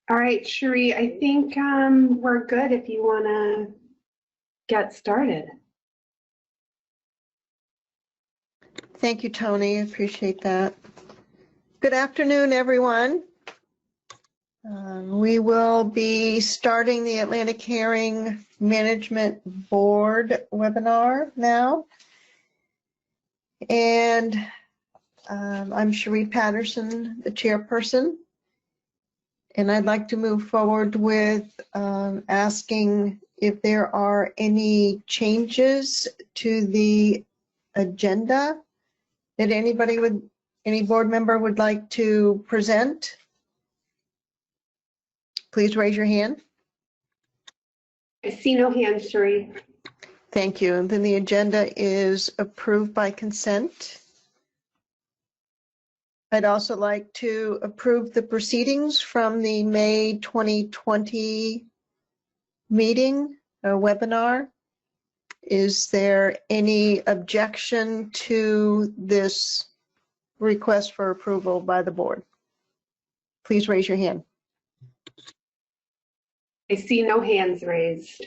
All right, Sheree, I think we're good if you want to get started. Thank you, Tony. Appreciate that. Good afternoon, everyone. We will be starting the Atlantic Herring Management Board webinar now. And I'm Sheree Patterson, the chairperson. And I'd like to move forward with asking if there are any changes to the agenda that any board member would like to present. Please raise your hand. I see no hands, Sheree. Thank you. And then the agenda is approved by consent. I'd also like to approve the proceedings from the May 2020 meeting, webinar. Is there any objection to this request for approval by the board? Please raise your hand. I see no hands raised.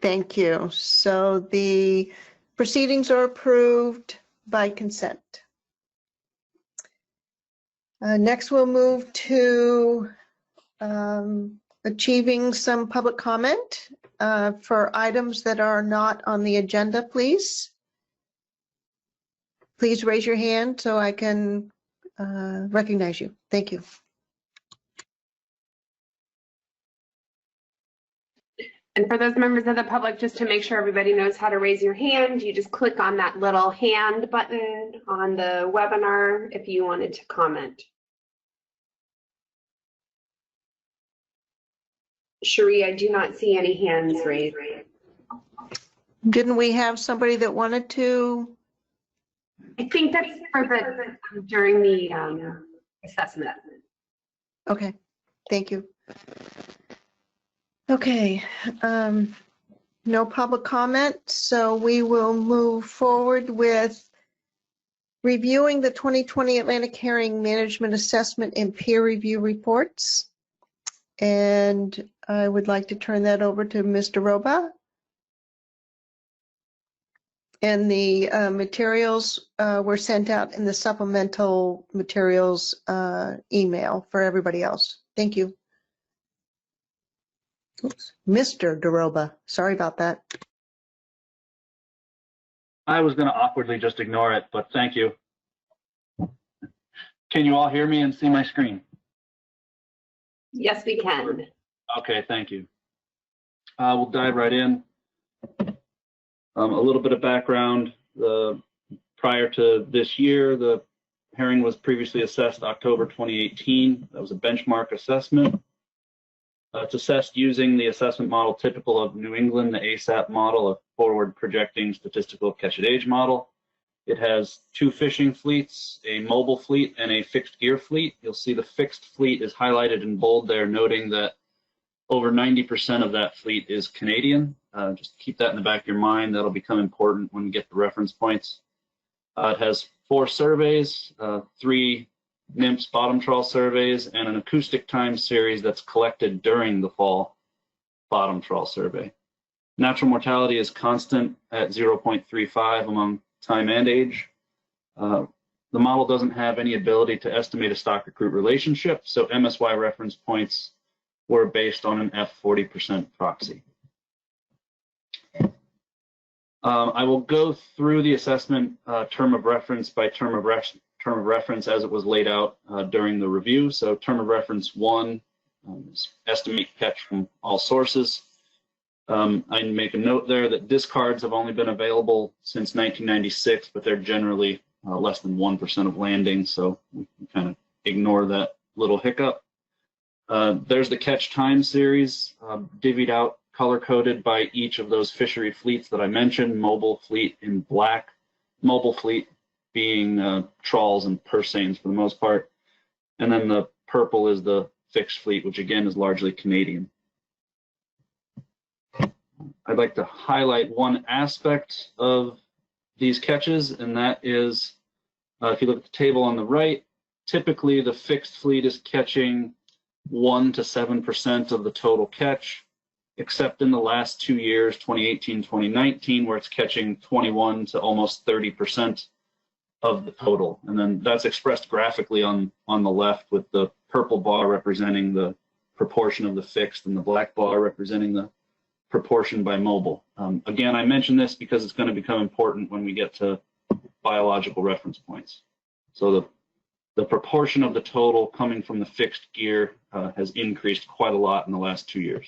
Thank you. So the proceedings are approved by consent. Next, we'll move to achieving some public comment for items that are not on the agenda, please. Please raise your hand so I can recognize you. Thank you. And for those members of the public, just to make sure everybody knows how to raise your hand, you just click on that little hand button on the webinar if you wanted to comment. Sheree, I do not see any hands raised. Didn't we have somebody that wanted to? I think that's for the during the assessment. Okay, thank you. Okay, no public comment, so we will move forward with reviewing the 2020 Atlantic Herring Management Assessment and Peer Review Reports. And I would like to turn that over to Mr. Roba. And the materials were sent out in the supplemental materials email for everybody else. Thank you. Oops. Mr. DeRoba, sorry about that. I was going to awkwardly just ignore it, but thank you. Can you all hear me and see my screen? Yes, we can. Okay, thank you. We'll dive right in. A little bit of background. Prior to this year, the herring was previously assessed October 2018. That was a benchmark assessment. It's assessed using the assessment model typical of New England, the ASAP model, a forward projecting statistical catch at age model. It has two fishing fleets, a mobile fleet and a fixed gear fleet. You'll see the fixed fleet is highlighted in bold there, noting that over 90% of that fleet is Canadian. Just keep that in the back of your mind. That'll become important when we get the reference points. It has 4 surveys, 3 NMFS bottom trawl surveys, and an acoustic time series that's collected during the fall bottom trawl survey. Natural mortality is constant at 0.35 among time and age. The model doesn't have any ability to estimate a stock recruit relationship, so MSY reference points were based on an F40% proxy. I will go through the assessment term of reference by term of reference as it was laid out during the review. So term of reference 1 is estimate catch from all sources. I make a note there that discards have only been available since 1996, but they're generally less than 1% of landings, so we can kind of ignore that little hiccup. There's the catch time series, divvied out, color-coded by each of those fishery fleets that I mentioned, mobile fleet in black, mobile fleet being trawls and purse seines for the most part, and then the purple is the fixed fleet, which again is largely Canadian. I'd like to highlight one aspect of these catches, and that is, if you look at the table on the right, typically the fixed fleet is catching 1 to 7% of the total catch, except in the last 2 years, 2018, 2019, where it's catching 21 to almost 30% of the total. And then that's expressed graphically on the left, with the purple bar representing the proportion of the fixed and the black bar representing the proportion by mobile. Again, I mention this because it's going to become important when we get to biological reference points. So the proportion of the total coming from the fixed gear has increased quite a lot in the last 2 years.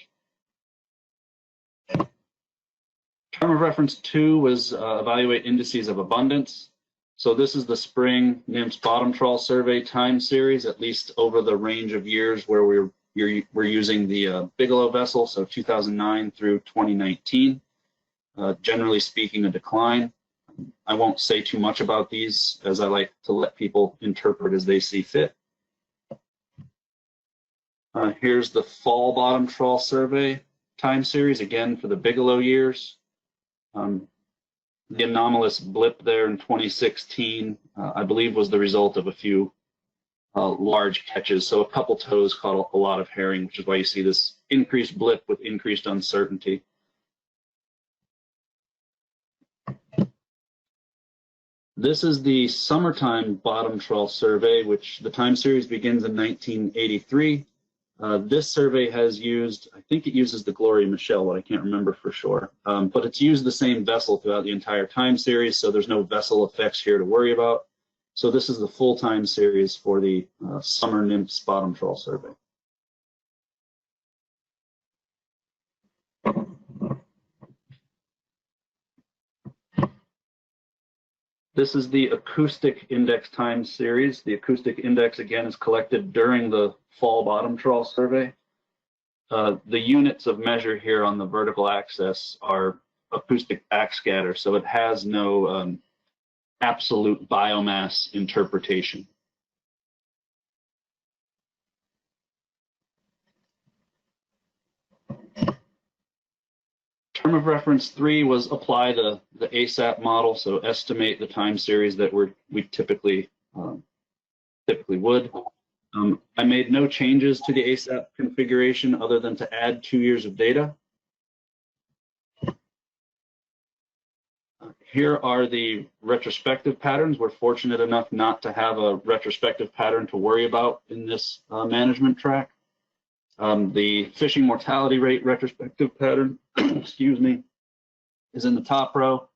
Term of reference 2 was evaluate indices of abundance. So this is the spring NMFS bottom trawl survey time series, at least over the range of years where we're using the Bigelow vessel, so 2009 through 2019. Generally speaking, a decline. I won't say too much about these, as I like to let people interpret as they see fit. Here's the fall bottom trawl survey time series, again for the Bigelow years. The anomalous blip there in 2016, I believe, was the result of a few large catches. So a couple tows caught a lot of herring, which is why you see this increased blip with increased uncertainty. This is the summertime bottom trawl survey, which the time series begins in 1983. This survey has used, I think it uses the Glory Michelle, but I can't remember for sure. But it's used the same vessel throughout the entire time series, so there's no vessel effects here to worry about. So this is the full time series for the summer NMFS bottom trawl survey. This is the acoustic index time series. The acoustic index, again, is collected during the fall bottom trawl survey. The units of measure here on the vertical axis are acoustic backscatter, so it has no absolute biomass interpretation. Term of reference 3 was apply the ASAP model, so estimate the time series that we typically would. I made no changes to the ASAP configuration other than to add 2 years of data. Here are the retrospective patterns. We're fortunate enough not to have a retrospective pattern to worry about in this management track. The fishing mortality rate retrospective pattern, excuse me, is in the top row.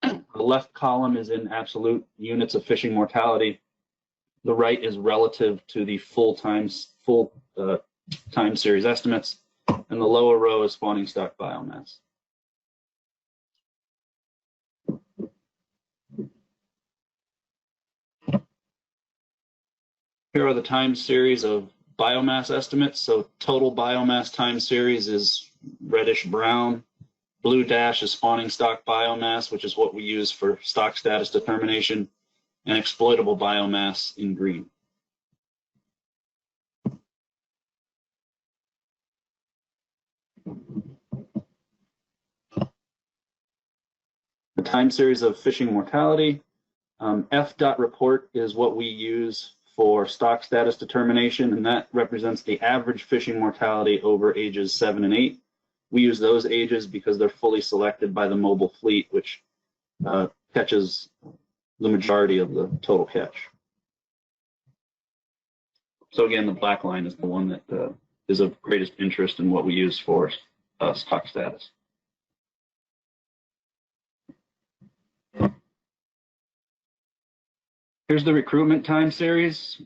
The left column is in absolute units of fishing mortality. The right is relative to the full time series estimates, and the lower row is spawning stock biomass. Here are the time series of biomass estimates. So total biomass time series is reddish brown. Blue dash is spawning stock biomass, which is what we use for stock status determination, and exploitable biomass in green. The time series of fishing mortality. F.report is what we use for stock status determination, and that represents the average fishing mortality over ages 7 and 8. We use those ages because they're fully selected by the mobile fleet, which catches the majority of the total catch. So again, the black line is the one that is of greatest interest in what we use for stock status. Here's the recruitment time series.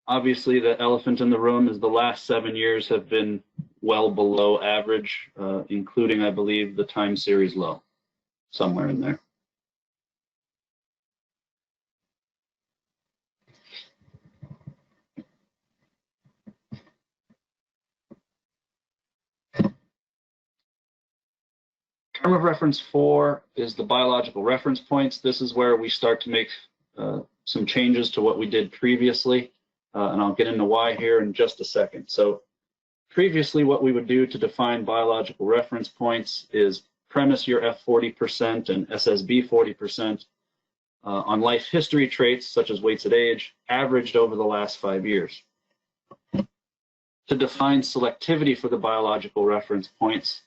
Obviously, the elephant in the room is the last 7 years have been well below average, including, I believe, the time series low, somewhere in there. Term of reference 4 is the biological reference points. This is where we start to make some changes to what we did previously, and I'll get into why here in just a second. So previously, what we would do to define biological reference points is premise your F40% and SSB 40% on life history traits such as weights at age averaged over the last 5 years. to define selectivity for the biological reference points,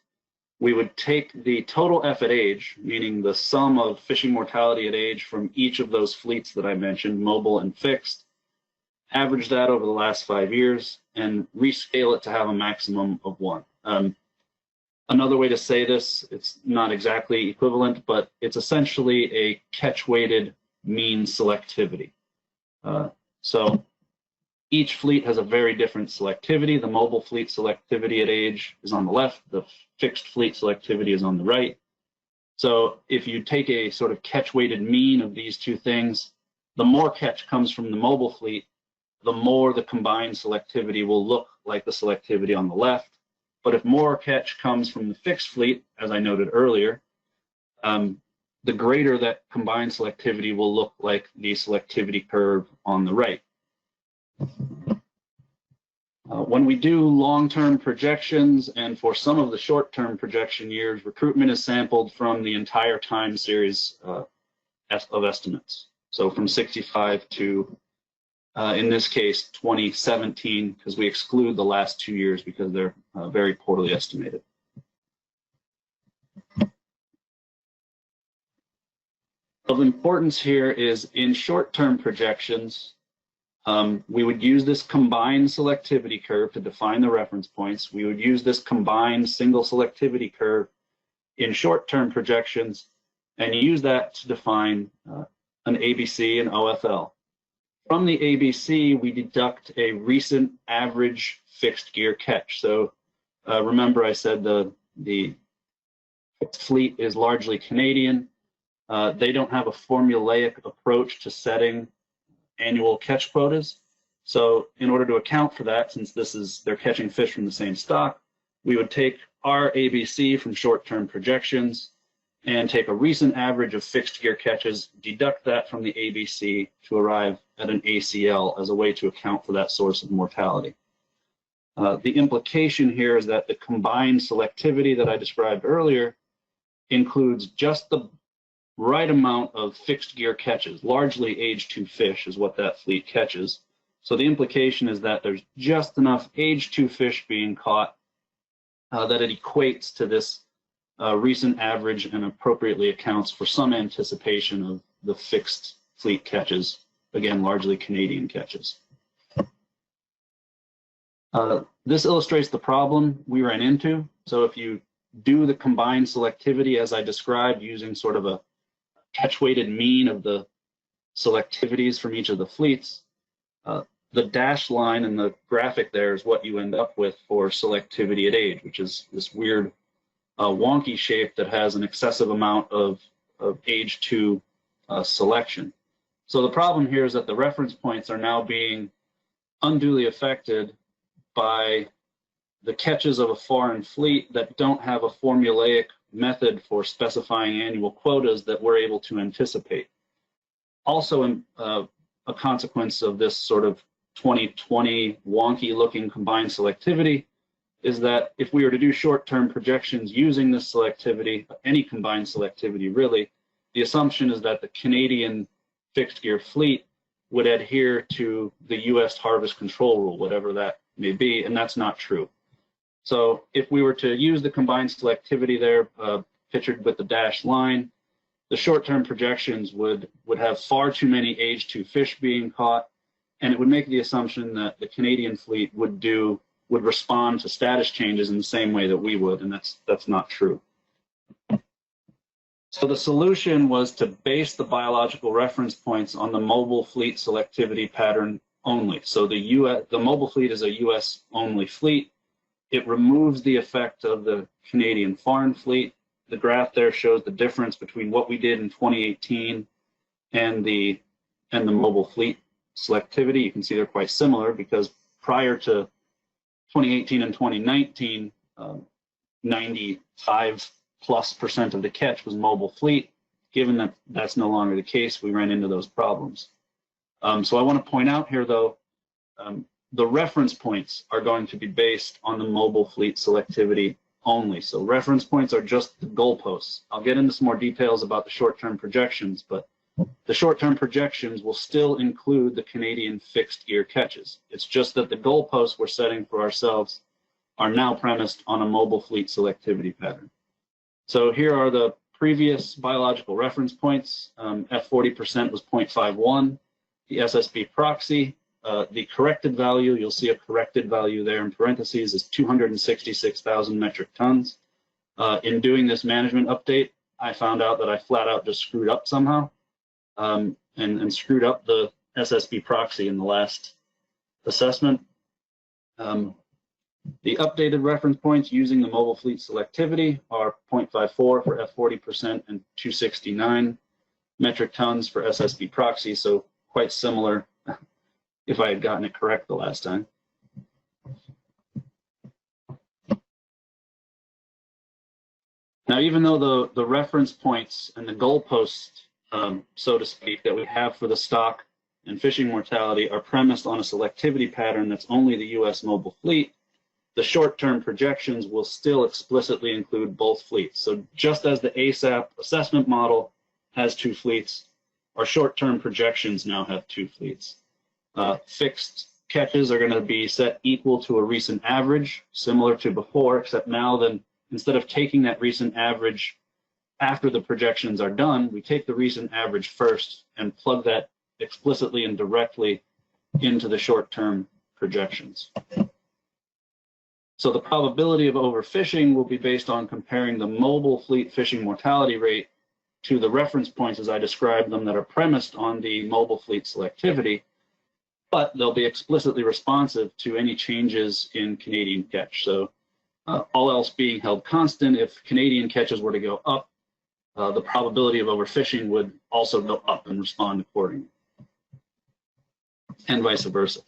we would take the total F at age, meaning the sum of fishing mortality at age from each of those fleets that I mentioned, mobile and fixed, average that over the last 5 years, and rescale it to have a maximum of 1. Another way to say this, it's not exactly equivalent, but it's essentially a catch-weighted mean selectivity. So each fleet has a very different selectivity. The mobile fleet selectivity at age is on the left, the fixed fleet selectivity is on the right. So if you take a sort of catch-weighted mean of these two things, the more catch comes from the mobile fleet, the more the combined selectivity will look like the selectivity on the left. But if more catch comes from the fixed fleet, as I noted earlier, the greater that combined selectivity will look like the selectivity curve on the right. When we do long-term projections, and for some of the short-term projection years, recruitment is sampled from the entire time series of estimates. So from 65 to, in this case, 2017, because we exclude the last 2 years because they're very poorly estimated. Of importance here is in short-term projections, we would use this combined selectivity curve to define the reference points. We would use this combined single selectivity curve in short-term projections and use that to define an ABC and OFL. From the ABC, we deduct a recent average fixed gear catch. So remember I said the fleet is largely Canadian. They don't have a formulaic approach to setting annual catch quotas. So in order to account for that, since they're catching fish from the same stock, we would take our ABC from short-term projections and take a recent average of fixed gear catches, deduct that from the ABC to arrive at an ACL as a way to account for that source of mortality. The implication here is that the combined selectivity that I described earlier includes just the right amount of fixed gear catches, largely age 2 fish is what that fleet catches. So the implication is that there's just enough age 2 fish being caught that it equates to this recent average and appropriately accounts for some anticipation of the fixed fleet catches, again, largely Canadian catches. This illustrates the problem we ran into. So if you do the combined selectivity as I described using sort of a catch-weighted mean of the selectivities from each of the fleets, the dashed line in the graphic there is what you end up with for selectivity at age, which is this weird wonky shape that has an excessive amount of age 2 selection. So the problem here is that the reference points are now being unduly affected by the catches of a foreign fleet that don't have a formulaic method for specifying annual quotas that we're able to anticipate. Also, a consequence of this sort of 2020 wonky looking combined selectivity is that if we were to do short-term projections using this selectivity, any combined selectivity really, the assumption is that the Canadian fixed gear fleet would adhere to the US harvest control rule, whatever that may be, and that's not true. So if we were to use the combined selectivity there, pictured with the dashed line, the short-term projections would have far too many age 2 fish being caught, and it would make the assumption that the Canadian fleet would respond to status changes in the same way that we would, and that's not true. So the solution was to base the biological reference points on the mobile fleet selectivity pattern only. So the mobile fleet is a US only fleet. It removes the effect of the Canadian foreign fleet. The graph there shows the difference between what we did in 2018 and the mobile fleet selectivity. You can see they're quite similar because prior to 2018 and 2019, 95+% of the catch was mobile fleet. Given that that's no longer the case, we ran into those problems. So I want to point out here, though, the reference points are going to be based on the mobile fleet selectivity only. So reference points are just the goalposts. I'll get into some more details about the short-term projections, but The short-term projections will still include the Canadian fixed gear catches. It's just that the goalposts we're setting for ourselves are now premised on a mobile fleet selectivity pattern. So here are the previous biological reference points. F40% was 0.51. The SSB proxy, the corrected value, you'll see a corrected value there in parentheses, is 266,000 metric tons. In doing this management update, I found out that I flat out just screwed up somehow and screwed up the SSB proxy in the last assessment. The updated reference points using the mobile fleet selectivity are 0.54 for F40% and 269 metric tons for SSB proxy, so quite similar if I had gotten it correct the last time. Now, even though the reference points and the goalposts, so to speak, that we have for the stock and fishing mortality are premised on a selectivity pattern that's only the U.S. mobile fleet, the short-term projections will still explicitly include both fleets. So just as the ASAP assessment model has 2 fleets, our short-term projections now have 2 fleets. Fixed catches are going to be set equal to a recent average, similar to before, except now then instead of taking that recent average after the projections are done, we take the recent average first and plug that explicitly and directly into the short-term projections. So the probability of overfishing will be based on comparing the mobile fleet fishing mortality rate to the reference points as I described them that are premised on the mobile fleet selectivity, but they'll be explicitly responsive to any changes in Canadian catch. So all else being held constant, if Canadian catches were to go up, the probability of overfishing would also go up and respond accordingly, and vice versa.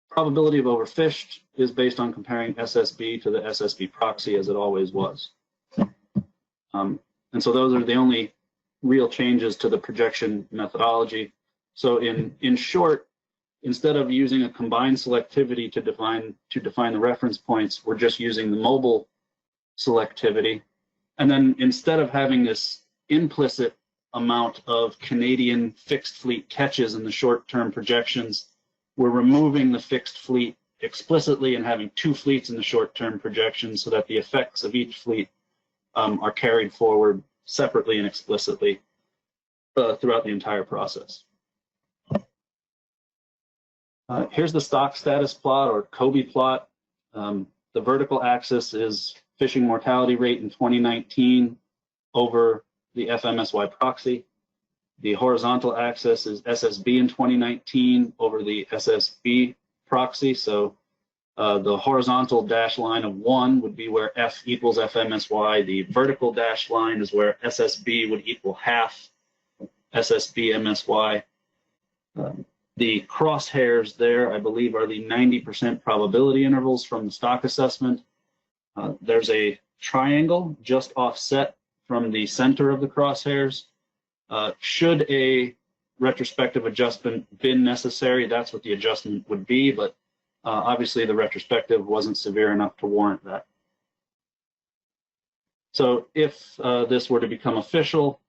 Probability of overfished is based on comparing SSB to the SSB proxy as it always was. And so those are the only real changes to the projection methodology. So in short, instead of using a combined selectivity to define the reference points, we're just using the mobile selectivity. And then instead of having this implicit amount of Canadian fixed fleet catches in the short-term projections, we're removing the fixed fleet explicitly and having 2 fleets in the short-term projections so that the effects of each fleet are carried forward separately and explicitly throughout the entire process. Here's the stock status plot or Kobe plot. The vertical axis is fishing mortality rate in 2019 over the FMSY proxy. The horizontal axis is SSB in 2019 over the SSB proxy. So the horizontal dash line of 1 would be where F equals FMSY. The vertical dash line is where SSB would equal half SSB MSY. The crosshairs there, I believe, are the 90% probability intervals from the stock assessment. There's a triangle just offset from the center of the crosshairs. Should a retrospective adjustment been necessary, that's what the adjustment would be, but obviously the retrospective wasn't severe enough to warrant that. So if this were to become official,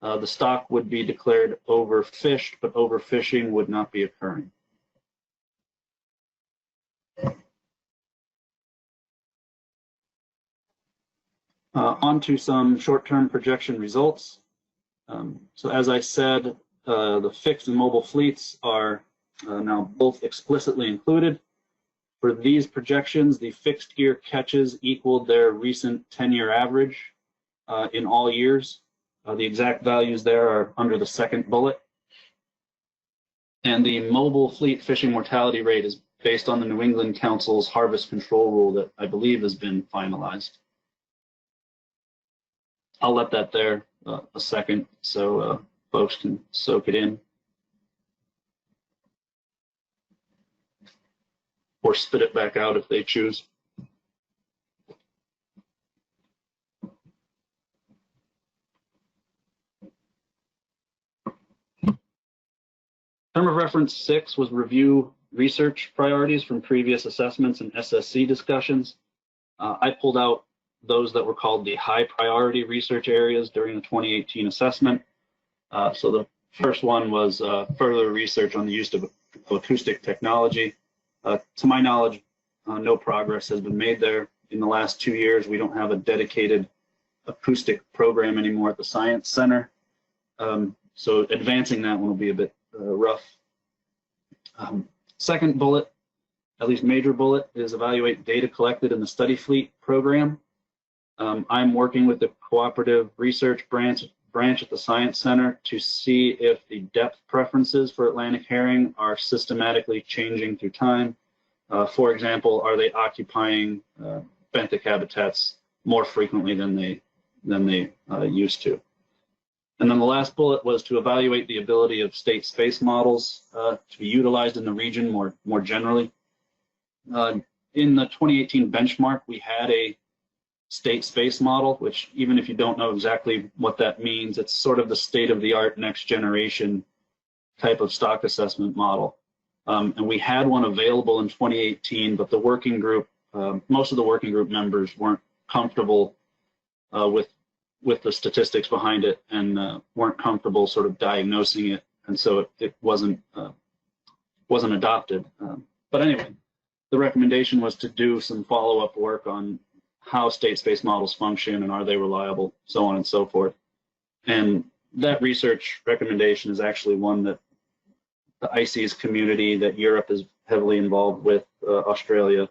the stock would be declared overfished, but overfishing would not be occurring. On to some short-term projection results. So as I said, the fixed and mobile fleets are now both explicitly included. For these projections, the fixed gear catches equaled their recent 10-year average in all years. The exact values there are under the second bullet. And the mobile fleet fishing mortality rate is based on the New England Council's harvest control rule that I believe has been finalized. I'll let that there a second so folks can soak it in. Or spit it back out if they choose. Term of reference 6 was review research priorities from previous assessments and SSC discussions. I pulled out those that were called the high priority research areas during the 2018 assessment. So the first one was further research on the use of acoustic technology. To my knowledge, no progress has been made there. In the last 2 years, we don't have a dedicated acoustic program anymore at the Science Center. So advancing that one will be a bit rough. Second bullet, at least major bullet, is evaluate data collected in the study fleet program. I'm working with the cooperative research branch at the Science Center to see if the depth preferences for Atlantic herring are systematically changing through time. For example, are they occupying benthic habitats more frequently than they used to? And then the last bullet was to evaluate the ability of state space models to be utilized in the region more generally. In the 2018 benchmark, we had a state space model, which even if you don't know exactly what that means, it's sort of the state-of-the-art next generation type of stock assessment model. And we had one available in 2018, but the working group, most of the working group members weren't comfortable with the statistics behind it and weren't comfortable sort of diagnosing it, and so it wasn't adopted. But anyway, the recommendation was to do some follow-up work on how state space models function and are they reliable, so on and so forth. And that research recommendation is actually one that the ICES community, that Europe is heavily involved with, Australia,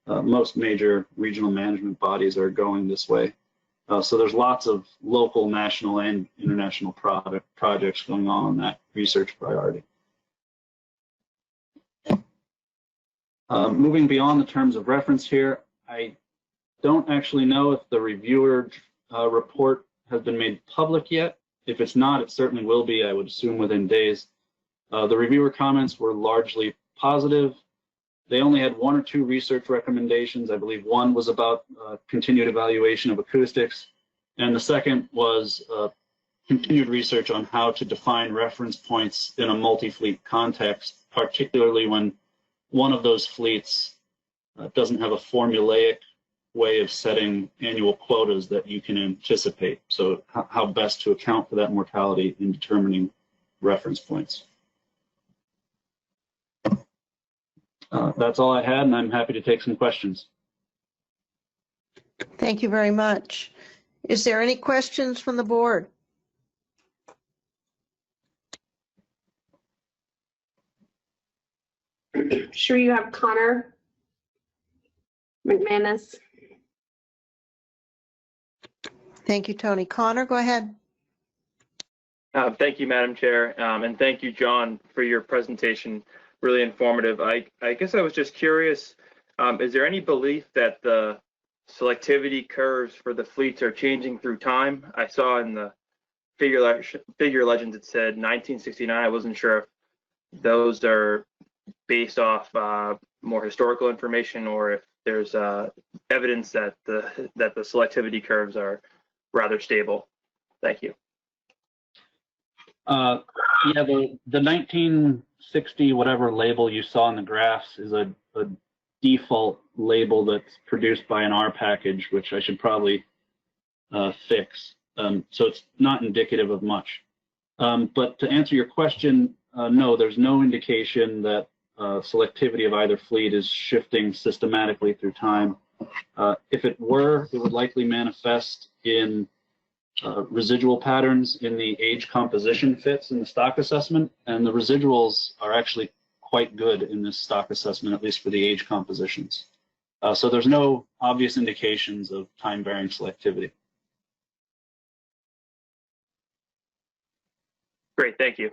most major regional management bodies are going this way. So there's lots of local, national, and international projects going on that research priority. Moving beyond the terms of reference here, I don't actually know if the reviewer report has been made public yet. If it's not, it certainly will be, I would assume, within days. The reviewer comments were largely positive. They only had 1 or 2 research recommendations. I believe one was about continued evaluation of acoustics, and the second was continued research on how to define reference points in a multi-fleet context, particularly when one of those fleets doesn't have a formulaic way of setting annual quotas that you can anticipate. So how best to account for that mortality in determining reference points. That's all I had, and I'm happy to take some questions. Thank you very much. Is there any questions from the board? Sure, you have Connor McManus. Thank you, Tony. Connor, go ahead. Thank you, Madam Chair, and thank you, John, for your presentation. Really informative. I guess I was just curious, is there any belief that the selectivity curves for the fleets are changing through time? I saw in the figure legends it said 1969. I wasn't sure if those are based off more historical information or if there's evidence that the selectivity curves are rather stable. Thank you. Yeah, the 1960 whatever label you saw in the graphs is a default label that's produced by an R package, which I should probably fix. So it's not indicative of much. But to answer your question, no, there's no indication that selectivity of either fleet is shifting systematically through time. If it were, it would likely manifest in residual patterns in the age composition fits in the stock assessment, and the residuals are actually quite good in this stock assessment, at least for the age compositions. So there's no obvious indications of time-varying selectivity. Great, thank you.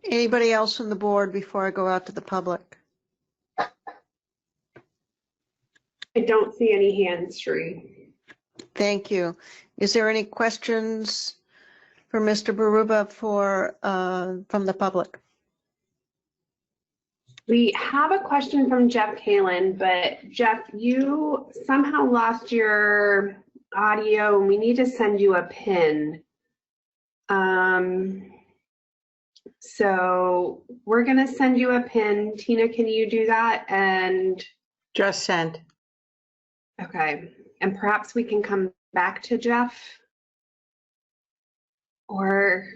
Anybody else from the board before I go out to the public? I don't see any hands, Sheree. Thank you. Is there any questions for Mr. Baruba from the public? We have a question from Jeff Kalin, but Jeff, you somehow lost your audio and we need to send you a pin. So we're going to send you a pin. Tina, can you do that? And just sent. Okay. And perhaps we can come back to Jeff. Or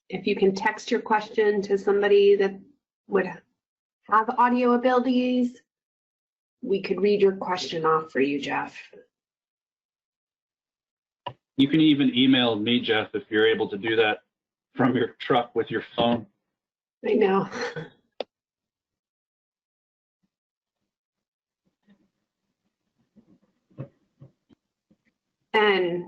if you can text your question to somebody that would have audio abilities, we could read your question off for you, Jeff. You can even email me, Jeff, if you're able to do that from your truck with your phone. I know. And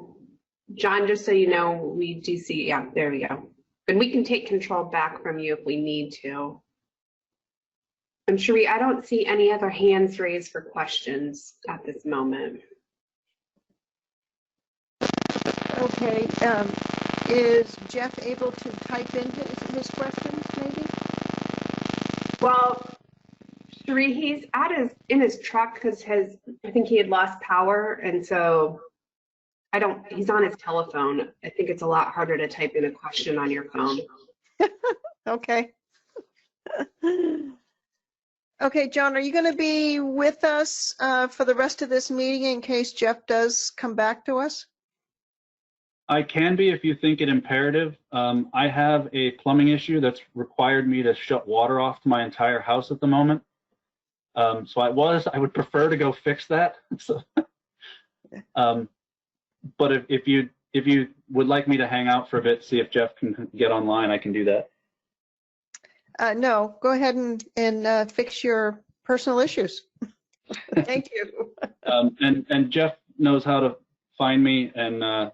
John, just so you know, we do see, yeah, there we go. And we can take control back from you if we need to. And Sheree, I don't see any other hands raised for questions at this moment. Okay, is Jeff able to type in his questions, maybe? Well, Sheree, he's in his truck because I think he had lost power, and so he's on his telephone. I think it's a lot harder to type in a question on your phone. Okay. Okay, John, are you going to be with us for the rest of this meeting in case Jeff does come back to us? I can be if you think it imperative. I have a plumbing issue that's required me to shut water off to my entire house at the moment. So I would prefer to go fix that. So, but if you would like me to hang out for a bit, see if Jeff can get online, I can do that. No, go ahead and fix your personal issues. Thank you. And Jeff knows how to find me, and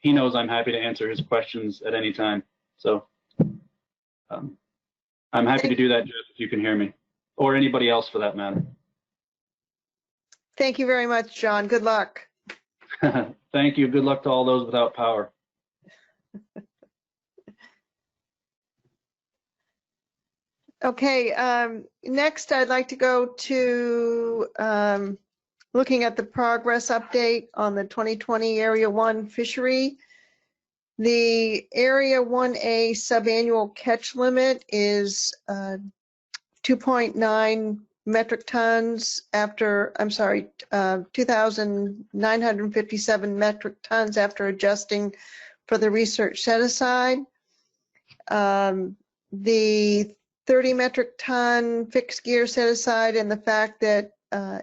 he knows I'm happy to answer his questions at any time. So I'm happy to do that, Jeff, if you can hear me, or anybody else for that matter. Thank you very much, John. Good luck. Thank you. Good luck to all those without power. Okay, next I'd like to go to looking at the progress update on the 2020 Area 1 fishery. The Area 1A subannual catch limit is 2.9 metric tons after, 2,957 metric tons after adjusting for the research set aside. The 30 metric ton fixed gear set aside, and the fact that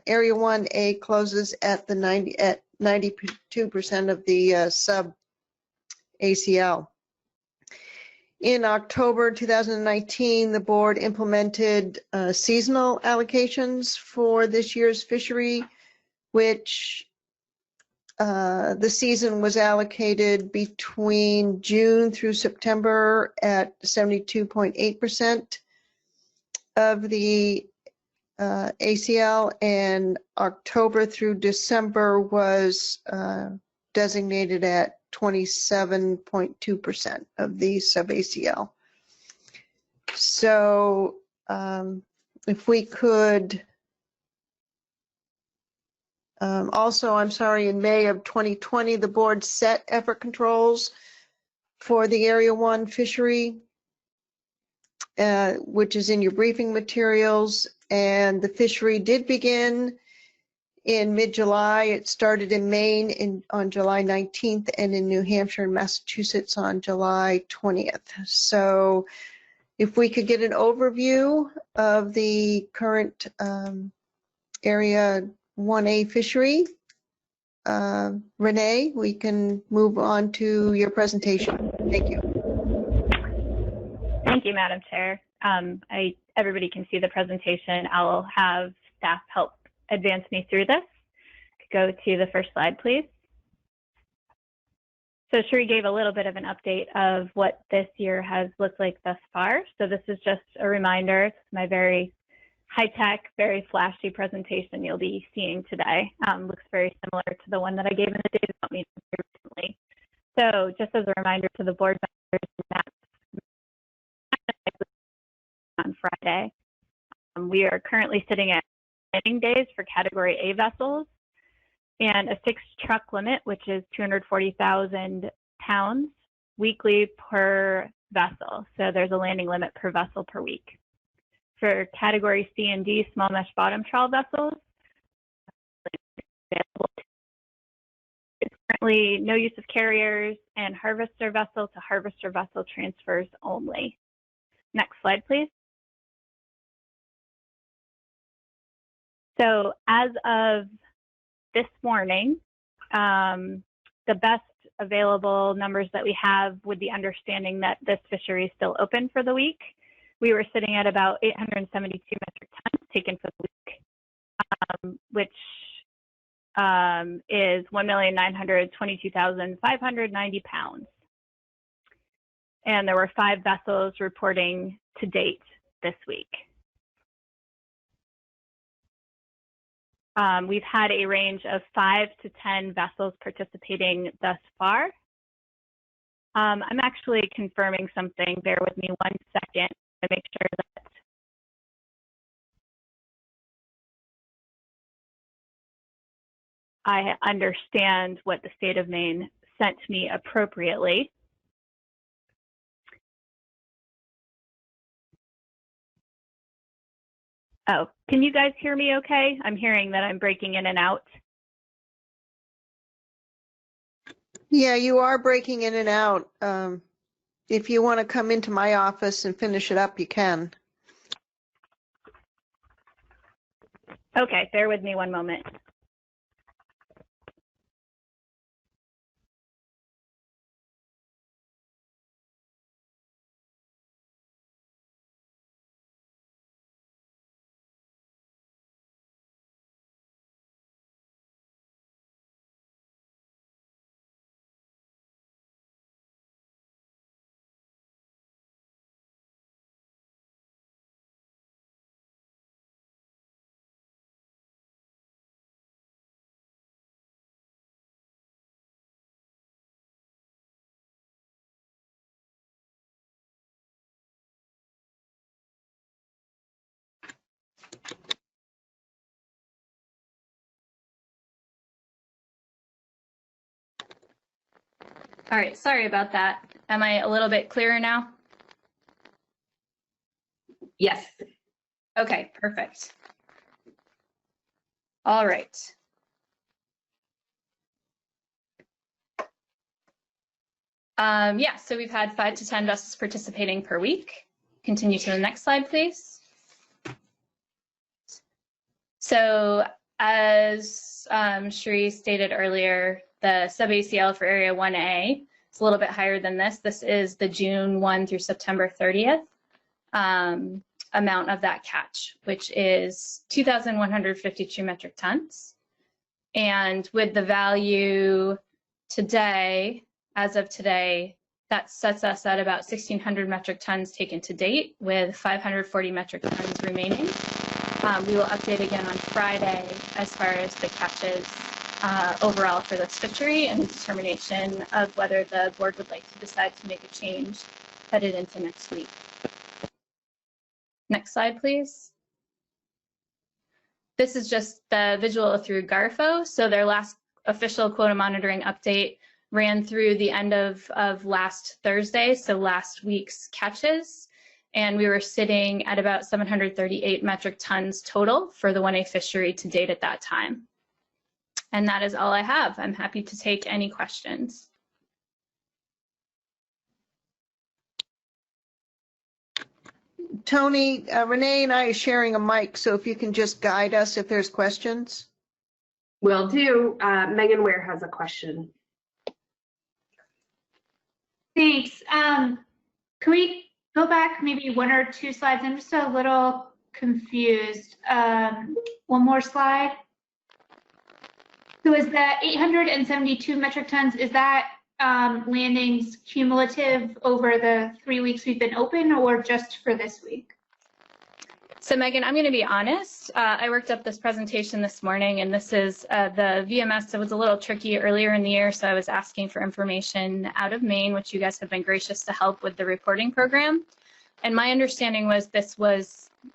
Area 1A closes at 92% of the sub ACL. In October 2019, the board implemented seasonal allocations for this year's fishery, which the season was allocated between June through September at 72.8% of the ACL, and October through December was designated at 27.2% of the sub-ACL. So if we could also, in May of 2020, the board set effort controls for the Area 1 fishery, which is in your briefing materials, and the fishery did begin in mid-July. It started in Maine on July 19th and in New Hampshire and Massachusetts on July 20th. So if we could get an overview of the current Area 1A fishery, Renee, we can move on to your presentation. Thank you. Thank you, Madam Chair. Everybody can see the presentation. I'll have staff help advance me through this. Go to the first slide, please. So Sheree gave a little bit of an update of what this year has looked like thus far. So this is just a reminder. It's my very high-tech, very flashy presentation you'll be seeing today. Looks very similar to the one that I gave in the data meeting recently. So just as a reminder to the board members, on Friday, we are currently sitting at landing days for Category A vessels and a fixed truck limit, which is 240,000 pounds weekly per vessel. So there's a landing limit per vessel per week. For Category C and D small mesh bottom trawl vessels, It's currently no use of carriers and harvester vessel to harvester vessel transfers only. Next slide, please. So as of this morning, the best available numbers that we have, with the understanding that this fishery is still open for the week, we were sitting at about 872 metric tons taken for the week, which is 1,922,590 pounds. And there were 5 vessels reporting to date this week. We've had a range of 5 to 10 vessels participating thus far. I'm actually confirming something. Bear with me 1 second to make sure that I understand what the state of Maine sent me appropriately. Oh, can you guys hear me okay? I'm hearing that I'm breaking in and out. Yeah, you are breaking in and out. If you want to come into my office and finish it up, you can. Okay, bear with me 1 moment. All right, sorry about that. Am I a little bit clearer now? Yes. Okay, perfect. All right. Yeah, so we've had 5 to 10 vessels participating per week. Continue to the next slide, please. So as Sheree stated earlier, the sub-ACL for Area 1A is a little bit higher than this. This is the June 1 through September 30th amount of that catch, which is 2,152 metric tons. And with the value today, as of today, that sets us at about 1,600 metric tons taken to date, with 540 metric tons remaining. We will update again on Friday as far as the catches overall for this fishery and the determination of whether the board would like to decide to make a change headed into next week. Next slide, please. This is just the visual through GARFO. So their last official quota monitoring update ran through the end of last Thursday, so last week's catches. And we were sitting at about 738 metric tons total for the 1A fishery to date at that time. And that is all I have. I'm happy to take any questions. Tony, Renee and I are sharing a mic, so if you can just guide us if there's questions. Will do. Megan Ware has a question. Thanks. Can we go back maybe 1 or 2 slides? I'm just a little confused. One more slide. So is that 872 metric tons, is that landings cumulative over the 3 weeks we've been open, or just for this week? So Megan, I'm going to be honest. I worked up this presentation this morning, and this is the VMS. It was a little tricky earlier in the year, so I was asking for information out of Maine, which you guys have been gracious to help with the reporting program. And my understanding was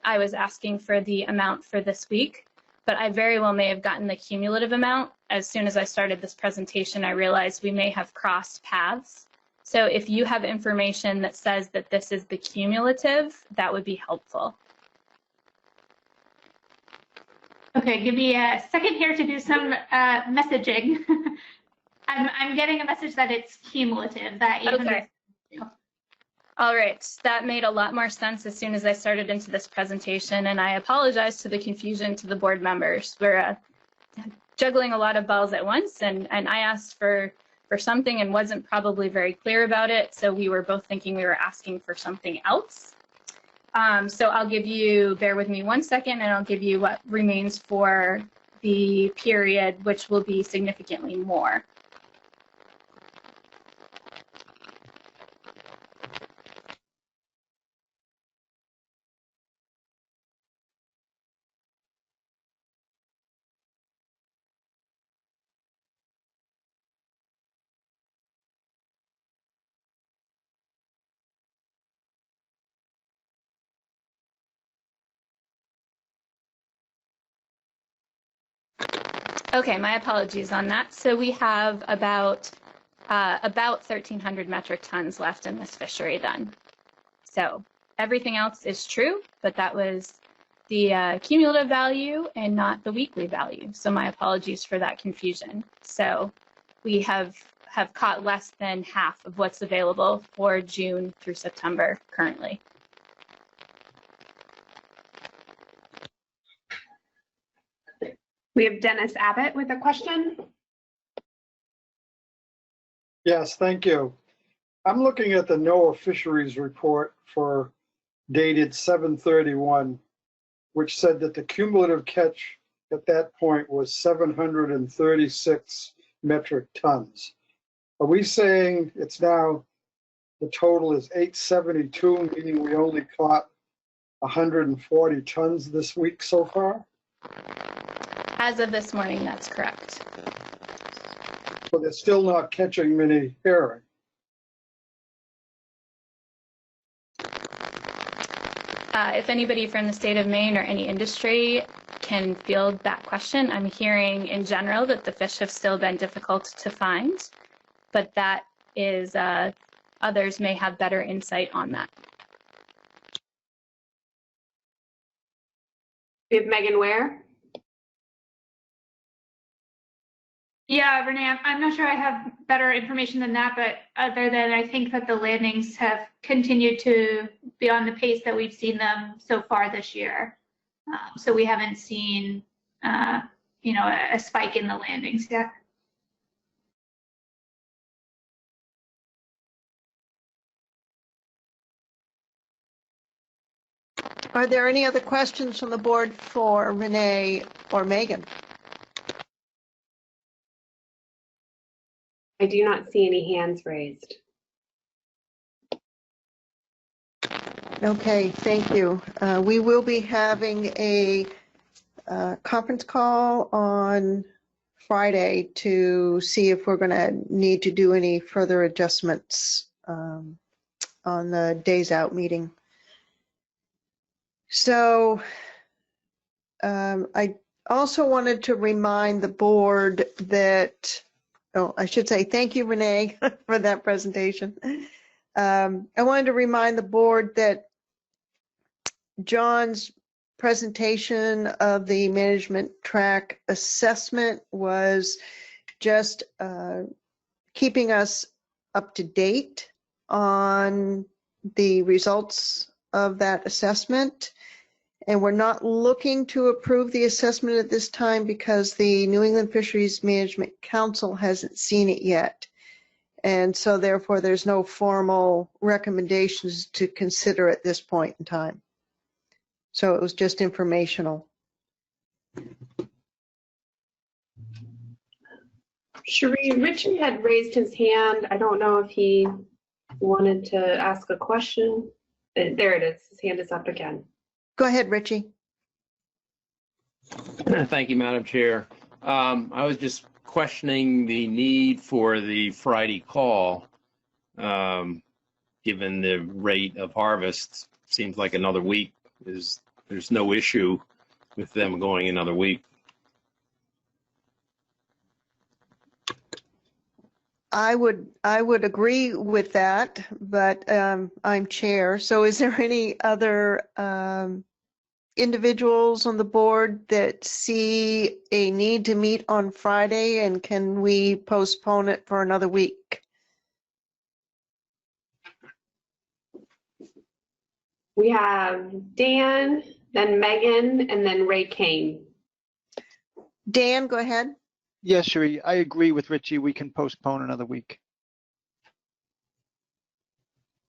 I was asking for the amount for this week, but I very well may have gotten the cumulative amount. As soon as I started this presentation, I realized we may have crossed paths. So if you have information that says that this is the cumulative, that would be helpful. Okay, give me a second here to do some messaging. I'm getting a message that it's cumulative, that 800. Okay. All right, that made a lot more sense as soon as I started into this presentation, and I apologize to the confusion to the board members. We're juggling a lot of balls at once, and I asked for something and wasn't probably very clear about it, so we were both thinking we were asking for something else. So I'll give you, bear with me 1 second, and I'll give you what remains for the period, which will be significantly more. Okay, my apologies on that. So we have about 1,300 metric tons left in this fishery then. So everything else is true, but that was the cumulative value and not the weekly value. So my apologies for that confusion. So we have caught less than half of what's available for June through September currently. We have Dennis Abbott with a question. Yes, thank you. I'm looking at the NOAA fisheries report for dated 7/31, which said that the cumulative catch at that point was 736 metric tons. Are we saying it's now, the total is 872, meaning we only caught 140 tons this week so far? As of this morning, that's correct. So they're still not catching many herring. If anybody from the state of Maine or any industry can field that question, I'm hearing in general that the fish have still been difficult to find, but that is, others may have better insight on that. We have Megan Ware. Yeah, Renee, I'm not sure I have better information than that, but other than I think that the landings have continued to be on the pace that we've seen them so far this year. So we haven't seen, you know, a spike in the landings yet. Are there any other questions from the board for Renee or Megan? I do not see any hands raised. Okay, thank you. We will be having a conference call on Friday to see if we're going to need to do any further adjustments on the days out meeting. So I also wanted to remind the board that, oh, I should say thank you, Renee, for that presentation. I wanted to remind the board that John's presentation of the management track assessment was just keeping us up to date on the results of that assessment. And we're not looking to approve the assessment at this time because the New England Fisheries Management Council hasn't seen it yet. And so therefore there's no formal recommendations to consider at this point in time. So it was just informational. Sheree, Richie had raised his hand. I don't know if he wanted to ask a question. There it is. His hand is up again. Go ahead, Richie. Thank you, Madam Chair. I was just questioning the need for the Friday call, given the rate of harvest. Seems like another week there's no issue with them going another week. I would agree with that, but I'm chair. So is there any other individuals on the board that see a need to meet on Friday, and can we postpone it for another week? We have Dan, then Megan, and then Ray Kane. Dan, go ahead. Yes, Sheree, I agree with Richie. We can postpone another week.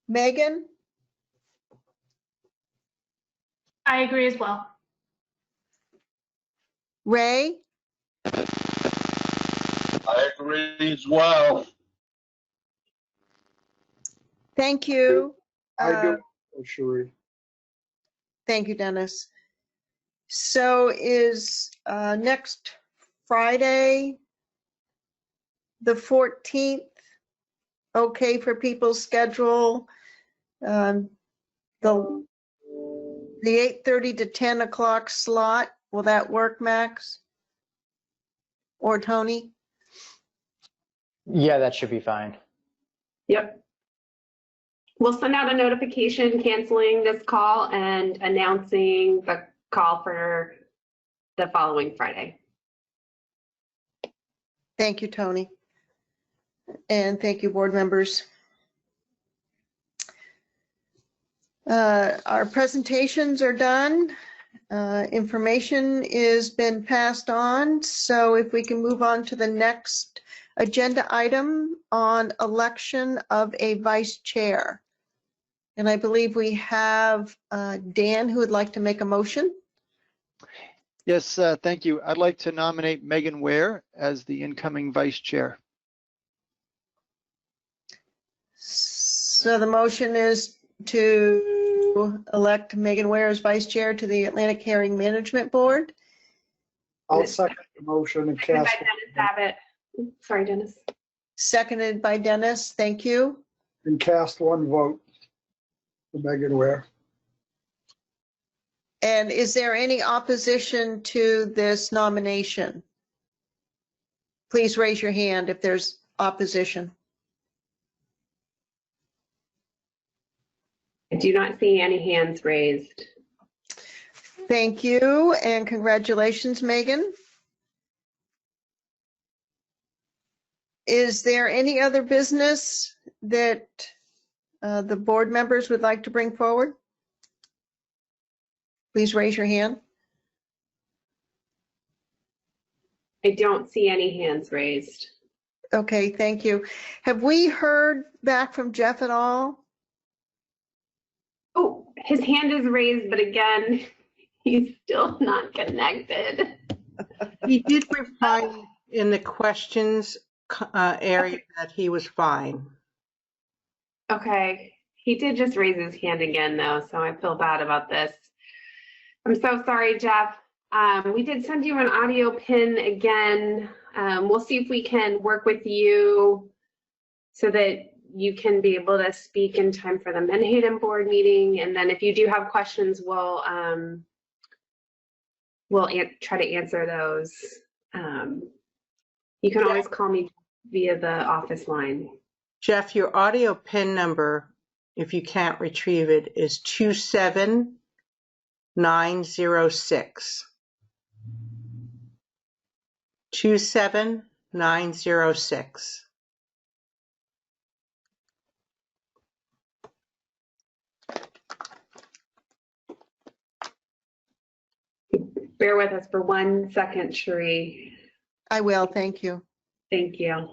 Megan? I agree as well. Ray? I agree as well. Thank you. I do, Sheree. Thank you, Dennis. So is next Friday, the 14th, okay for people's schedule? The 8:30 to 10 o'clock slot, will that work, Max? Or Tony? Yeah, that should be fine. Yep. We'll send out a notification canceling this call and announcing the call for the following Friday. Thank you, Tony. And thank you, board members. Our presentations are done. Information has been passed on. So if we can move on to the next agenda item on election of a vice chair. And I believe we have Dan who would like to make a motion. Yes, thank you. I'd like to nominate Megan Ware as the incoming vice chair. So the motion is to elect Megan Ware as vice chair to the Atlantic Herring Management Board. I'll second the motion and Seconded by cast, Dennis Abbott. Sorry, Dennis. Seconded by Dennis. Thank you. and cast one vote for Megan Ware. And is there any opposition to this nomination? Please raise your hand if there's opposition. I do not see any hands raised. Thank you and congratulations, Megan. Is there any other business that the board members would like to bring forward? Please raise your hand. I don't see any hands raised. Okay, thank you. Have we heard back from Jeff at all? Oh, his hand is raised, but again, he's still not connected. He did reply in the questions area that he was fine. Okay, he did just raise his hand again though, so I feel bad about this. I'm so sorry, Jeff. We did send you an audio pin again. We'll see if we can work with you so that you can be able to speak in time for the Menhaden board meeting. And then if you do have questions, we'll try to answer those. You can always call me via the office line. Jeff, your audio pin number, if you can't retrieve it, is 27906. 27906. Bear with us for 1 second, Sheree. I will, thank you. Thank you.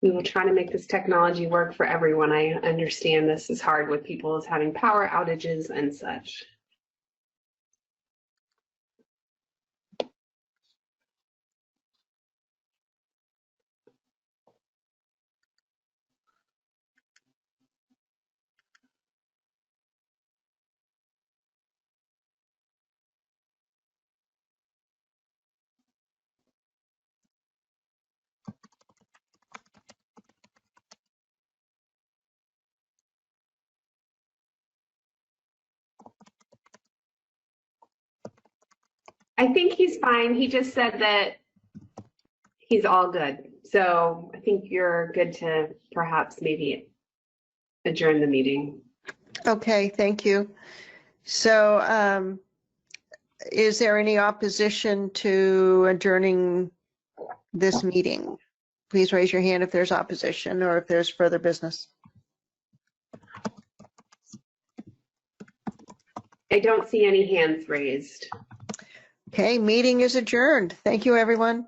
We will try to make this technology work for everyone. I understand this is hard with people having power outages and such. I think he's fine. He just said that he's all good. So I think you're good to perhaps maybe adjourn the meeting. Okay, thank you. So is there any opposition to adjourning this meeting? Please raise your hand if there's opposition or if there's further business. I don't see any hands raised. Okay, meeting is adjourned. Thank you, everyone.